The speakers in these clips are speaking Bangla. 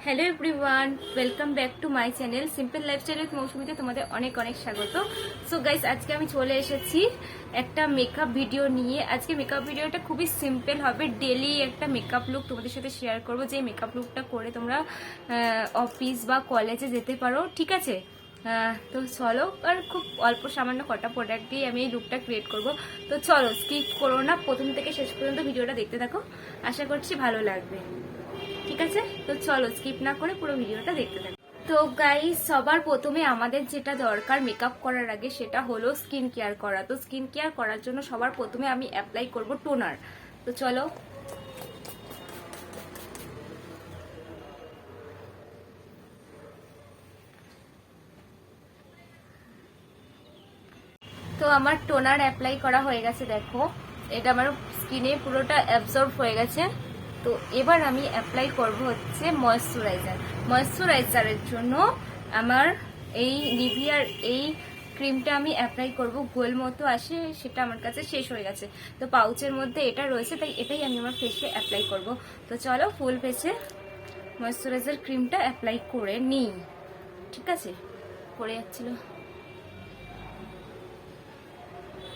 Hello everyone, welcome back to my channel simple lifestyle with মৌসুমীতে তোমাদের অনেক অনেক স্বাগত। সো গাইস, আজকে আমি চলে এসেছি একটা মেকআপ ভিডিও নিয়ে। আজকে মেকআপ ভিডিওটা খুবই সিম্পল হবে, ডেলি একটা মেকআপ লুক তোমাদের সাথে শেয়ার করবো, যে মেকআপ লুকটা করে তোমরা অফিস বা কলেজে যেতে পারো। ঠিক আছে, তো চলো, আর খুব অল্প সামান্য কটা প্রোডাক্ট দিয়ে আমি এই লুকটা ক্রিয়েট করব। তো চলো, স্কিপ করো না, প্রথম থেকে শেষ পর্যন্ত ভিডিওটা দেখতে থাকো, আশা করছি ভালো লাগবে। ঠিক আছে, তো চলো স্কিপ না করে পুরো ভিডিওটা দেখতে থাকো। তো গাইস, সবার প্রথমে আমাদের যেটা দরকার মেকআপ করার আগে সেটা হলো স্কিন কেয়ার করা। তো স্কিন কেয়ার করার জন্য সবার প্রথমে আমি অ্যাপ্লাই করব টোনার। তো চলো, তো আমার টোনার অ্যাপ্লাই করা হয়ে গেছে। দেখো, এটা আমার স্কিনে পুরোটা অ্যাবজর্ব হয়ে গেছে। তো এবার আমি অ্যাপ্লাই করব হচ্ছে ময়েশ্চারাইজার। ময়েশ্চারাইজারের জন্য আমার এই নিভিয়ার এই ক্রিমটা আমি অ্যাপ্লাই করব। গোল মতো আসে, সেটা আমার কাছে শেষ হয়ে গেছে, তো পাউচের মধ্যে এটা রয়েছে, তাই এটাই আমি আমার ফেসে অ্যাপ্লাই করব। তো চলো ফুল ফেসে ময়েশ্চারাইজার ক্রিমটা অ্যাপ্লাই করে নিই। ঠিক আছে, পড়ে যাচ্ছিল।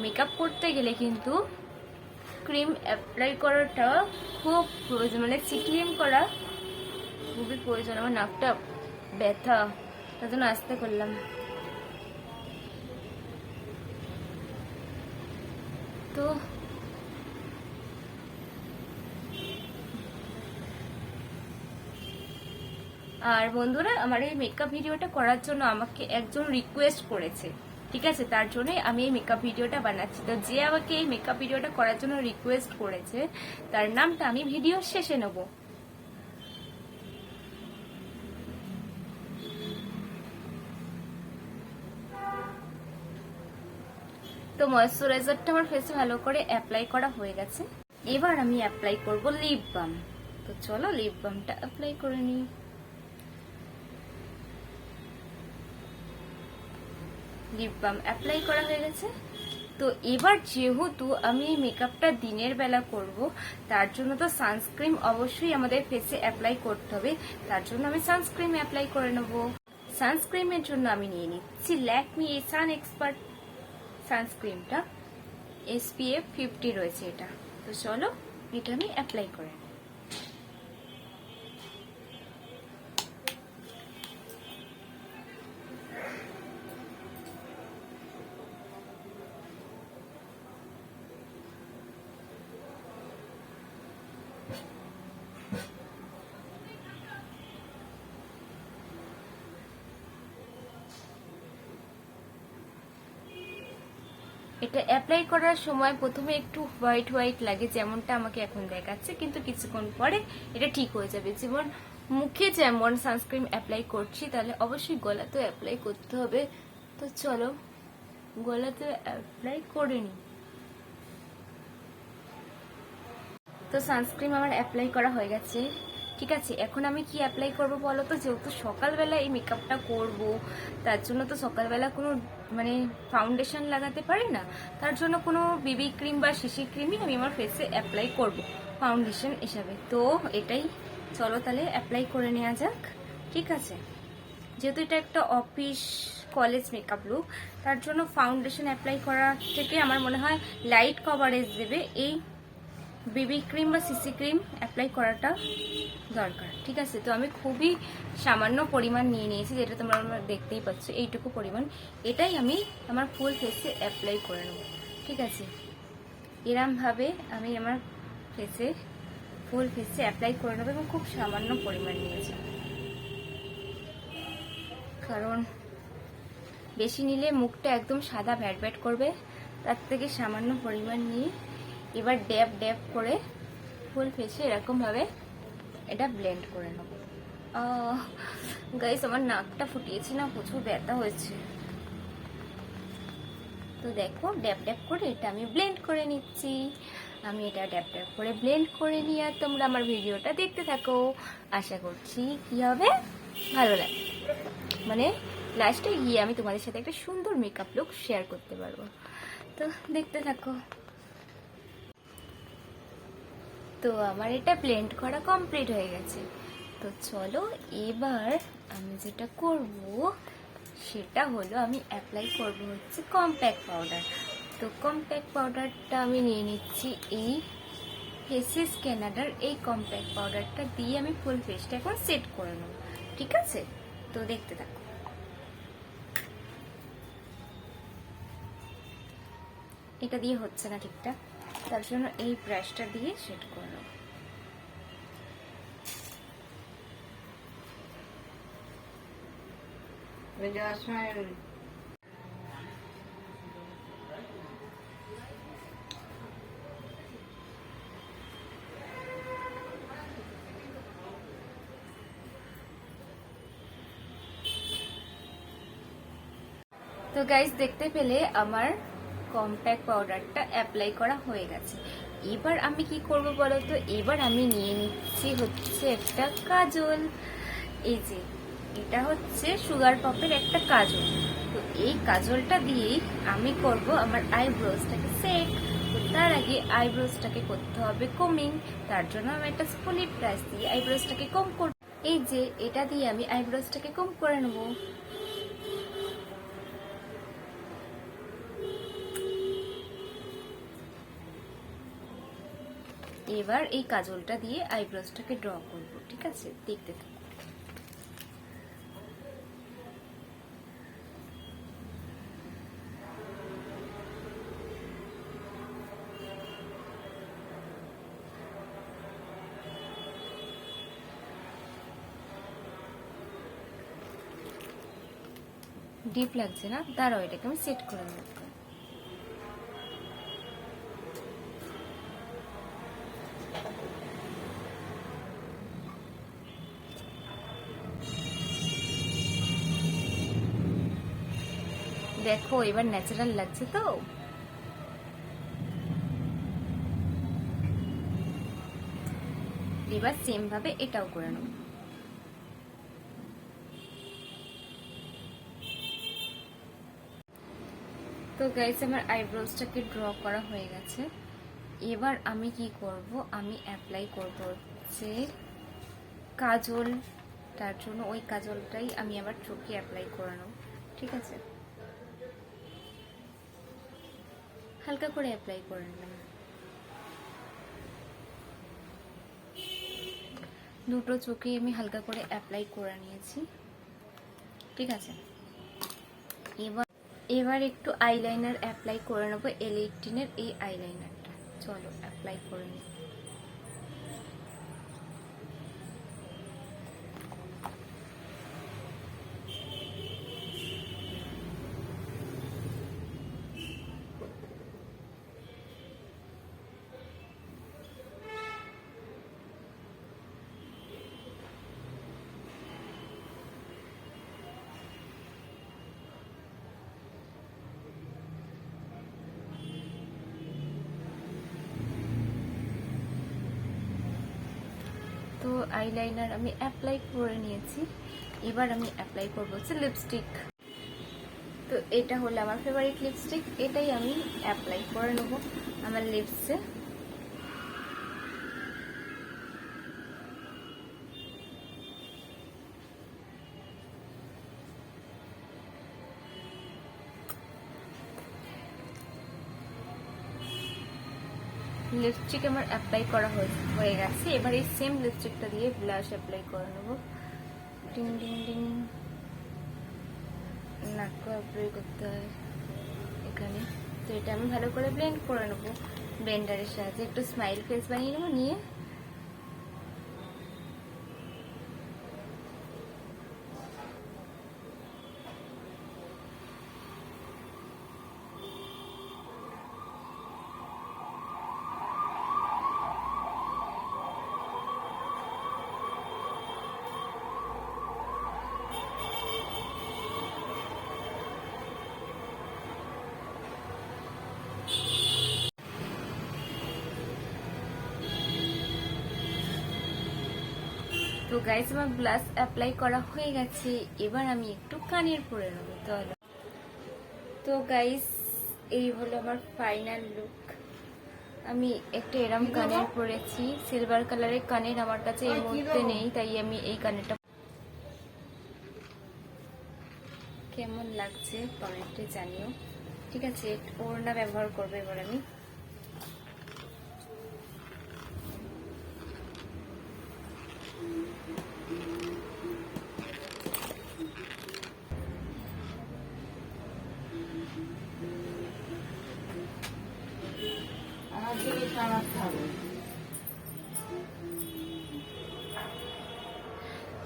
মেকআপ করতে গেলে কিন্তু ক্রিম অ্যাপ্লাই করাটা খুব প্রয়োজন, মানে ক্রিম করা খুবই প্রয়োজন। আমার নাকটা ব্যথা, তার জন্য আস্তে করলাম। তো আর বন্ধুরা, আমার এই মেকআপ ভিডিওটা করার জন্য আমাকে একজন রিকোয়েস্ট করেছে। ঠিক আছে, তার জন্যই আমি এই মেকআপ ভিডিওটা বানাচ্ছি। তো যে আমাকে এই মেকআপ ভিডিওটা করার জন্য রিকোয়েস্ট করেছে, তার নামটা আমি ভিডিওর শেষে নেব। তো ময়েশ্চারাইজারটা আমার ফেসে ভালো করে অ্যাপ্লাই করা হয়ে গেছে। এবার আমি অ্যাপ্লাই করব লিপ বাম। তো চলো লিপ বামটা অ্যাপ্লাই করে নিই। লিপ বাম অ্যাপ্লাই করা হয়ে গেছে। তো এবার যেহেতু আমি এই মেকআপটা দিনের বেলা করব, তার জন্য তো সানস্ক্রিন অবশ্যই আমাদের ফেসে অ্যাপ্লাই করতে হবে। তার জন্য আমি সানস্ক্রিন অ্যাপ্লাই করে নেব। সানস্ক্রিনের জন্য আমি নিয়ে নিচ্ছি ল্যাকমি এই সান এক্সপার্ট সানস্ক্রিনটা, SPF 50 রয়েছে এটা। তো চলো, এটা আমি অ্যাপ্লাই করে নেব। এটা অ্যাপ্লাই করার সময় প্রথমে একটু হোয়াইট হোয়াইট লাগে, যেমনটা আমাকে এখন দেখাচ্ছে, কিন্তু কিছুক্ষণ পরে এটা ঠিক হয়ে যাবে। যেমন মুখে যেমন সানস্ক্রিন অ্যাপ্লাই করছি, তাহলে অবশ্যই গলাতেও অ্যাপ্লাই করতে হবে। তো চলো গলাতে অ্যাপ্লাই করে নিই। তো সানস্ক্রিন আমার অ্যাপ্লাই করা হয়ে গেছে। ঠিক আছে, এখন আমি কি অ্যাপ্লাই করব বলো তো? যেহেতু সকালবেলা এই মেকআপটা করব, তার জন্য তো সকালবেলা কোনো মানে ফাউন্ডেশন লাগাতে পারি না, তার জন্য কোনো বিবি ক্রিম বা সিসি ক্রিমই আমি আমার ফেসে অ্যাপ্লাই করব ফাউন্ডেশন হিসাবে। তো এটাই, চলো তাহলে অ্যাপ্লাই করে নেওয়া যাক। ঠিক আছে, যেহেতু এটা একটা অফিস কলেজ মেকআপ লুক, তার জন্য ফাউন্ডেশন অ্যাপ্লাই করা থেকে আমার মনে হয় লাইট কভারেজ দেবে এই বিবি ক্রিম বা সিসি ক্রিম অ্যাপ্লাই করাটা দরকার। ঠিক আছে, তো আমি খুবই সামান্য পরিমাণ নিয়ে নিয়েছি, যেটা তোমরা দেখতেই পাচ্ছ, এইটুকু পরিমাণ। এটাই আমি আমার ফুল ফেসে অ্যাপ্লাই করে নেব। ঠিক আছে, এরমভাবে আমি আমার ফেসে ফুল ফেসে অ্যাপ্লাই করে নেবো, এবং খুব সামান্য পরিমাণ নিয়েছি, কারণ বেশি নিলে মুখটা একদম সাদা ভ্যাট ভ্যাট করবে। তার থেকে সামান্য পরিমাণ নিয়ে এবার ড্যাব ড্যাব করে ফুল ফেসে এরকম ভাবে এটা ব্লেন্ড করে নেব। গাইস, আমার নাকটা ফুটিয়েছে না, প্রচুর ব্যথা হয়েছে। তো দেখো, ড্যাব ড্যাব করে এটা আমি ব্লেন্ড করে নিচ্ছি। আমি এটা ড্যাব ড্যাব করে ব্লেন্ড করে নিই, আর তোমরা আমার ভিডিওটা দেখতে থাকো। আশা করছি কি হবে, ভালো লাগে, মানে লাস্টে গিয়ে আমি তোমাদের সাথে একটা সুন্দর মেকআপ লুক শেয়ার করতে পারবো। তো দেখতে থাকো। তো আমার এটা ব্লেন্ড করা কমপ্লিট হয়ে গেছে। তো চলো এবার আমি যেটা করব সেটা হলো আমি অ্যাপ্লাই করব হচ্ছে কম্প্যাক্ট পাউডার। তো কম্প্যাক্ট পাউডারটা আমি নিয়ে নিচ্ছি এই ফেসেস ক্যানাডার এই কম্প্যাক্ট পাউডারটা দিয়ে আমি ফুল ফেসটা এখন সেট করে নেব। ঠিক আছে, তো দেখতে থাকো। এটা দিয়ে হচ্ছে না ঠিকঠাক, তার জন্য এই ব্রাশটা দিয়ে সেট করে নেব। তো গাইস দেখতে পেলে আমার কম্প্যাক্ট পাউডারটা অ্যাপ্লাই করা হয়ে গেছে। এবার আমি কি করব বলো তো, এবার আমি নিয়ে নিচ্ছি হচ্ছে একটা কাজল। এই যে এটা হচ্ছে সুগার পপের একটা কাজল। তো এই কাজলটা দিয়েই আমি করব আমার আইব্রোজটাকে সেট। তো তার আগে আইব্রোজটাকে করতে হবে কমিং। তার জন্য আমি একটা স্পুনি ব্রাশ দিয়ে আইব্রোজটাকে কম করব। এই যে এটা দিয়ে আমি আইব্রোজটাকে কম করে নেব। এবার এই কাজলটা দিয়ে আইব্রোজটাকে ড্র করব। ঠিক আছে, দেখতে থাকো। ডিপ লাগছে না, দাঁড়াও এটাকে আমি সেট করে নেব। দেখো এবার ন্যাচারাল লাগছে তো। এবার সেম ভাবে এটাও করে নেব। তো গাইস আমার আইব্রোজটাকে ড্র করা হয়ে গেছে। এবার আমি কি করব, আমি অ্যাপ্লাই করব হচ্ছে কাজল। তার জন্য ওই কাজলটাই আমি আবার চোখে অ্যাপ্লাই করে নেব। ঠিক আছে, হালকা করে অ্যাপ্লাই করে নেবেন। দুটো চোখে আমি হালকা করে অ্যাপ্লাই করে নিয়েছি। ঠিক আছে, এবার একটু আইলাইনার অ্যাপ্লাই করে নেবো, L18 এর এই আইলাইনারটা। চলো অ্যাপ্লাই করে নিই। তো আইলাইনার আমি অ্যাপ্লাই করে নিয়েছি। এবার আমি অ্যাপ্লাই করবো হচ্ছে লিপস্টিক। তো এটা হলো আমার ফেভারিট লিপস্টিক, এটাই আমি অ্যাপ্লাই করে নেবো আমার লিপসে। লিপস্টিক আমার অ্যাপ্লাই করা হয়ে গেছে। এবার এই সেম লিপস্টিকটা দিয়ে ব্লাশ অ্যাপ্লাই করে নেবো। ডিং ডিং ডিং, নাকও অ্যাপ্লাই করতে হয় এখানে। তো এটা আমি ভালো করে ব্লেন্ড করে নেবো ব্লেন্ডারের সাহায্যে। একটু স্মাইল ফেস বানিয়ে নেবো নিয়ে। তো গাইস আমার ব্লাশ অ্যাপ্লাই করা হয়ে গেছে। এবার আমি একটু কানের পরে নেবো। তো গাইস এই হলো আমার ফাইনাল লুক। আমি একটা এরম কানের পরেছি, সিলভার কালারের কানের আমার কাছে এই মুহূর্তে নেই, তাই আমি এই কানেরটা। কেমন লাগছে কমেন্টে জানিও, ঠিক আছে। ওড়না ব্যবহার করবো এবার আমি।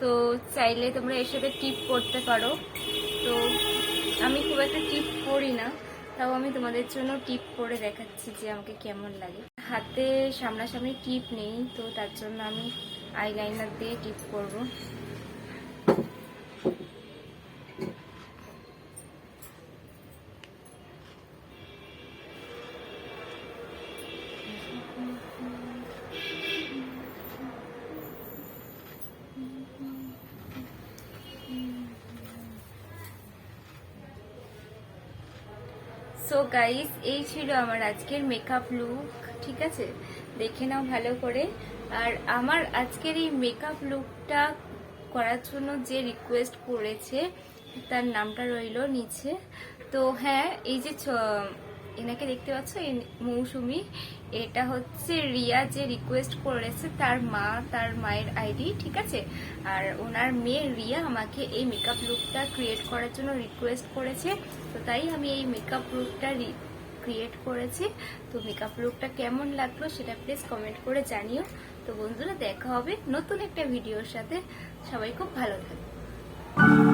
তো চাইলে তোমরা এর সাথে টিপ করতে পারো। তো আমি খুব একটা টিপ করি না, তাও আমি তোমাদের জন্য টিপ করে দেখাচ্ছি যে আমাকে কেমন লাগে। হাতে সামনাসামনি টিপ নেই, তো তার জন্য আমি আইলাইনার দিয়ে টিপ করব। সো গাইস, এই ছিল আমার আজকের মেকআপ লুক, ঠিক আছে। দেখে নাও ভালো করে। আর আমার আজকের এই মেকআপ লুকটা করার জন্য যে রিকোয়েস্ট করেছে তার নামটা রইল নিচে। তো হ্যাঁ, এই যে এনাকে দেখতে পাচ্ছ, মৌসুমি, এটা হচ্ছে রিয়া যে রিকোয়েস্ট করেছে, তার মা, তার মায়ের আইডি, ঠিক আছে। আর ওনার মেয়ে রিয়া আমাকে এই মেকআপ লুকটা ক্রিয়েট করার জন্য রিকোয়েস্ট করেছে, তো তাই আমি এই মেকআপ লুকটা ক্রিয়েট করেছি। তো মেকআপ লুকটা কেমন লাগলো সেটা প্লিজ কমেন্ট করে জানিও। তো বন্ধুরা, দেখা হবে নতুন একটা ভিডিওর সাথে। সবাই খুব ভালো থাকবে।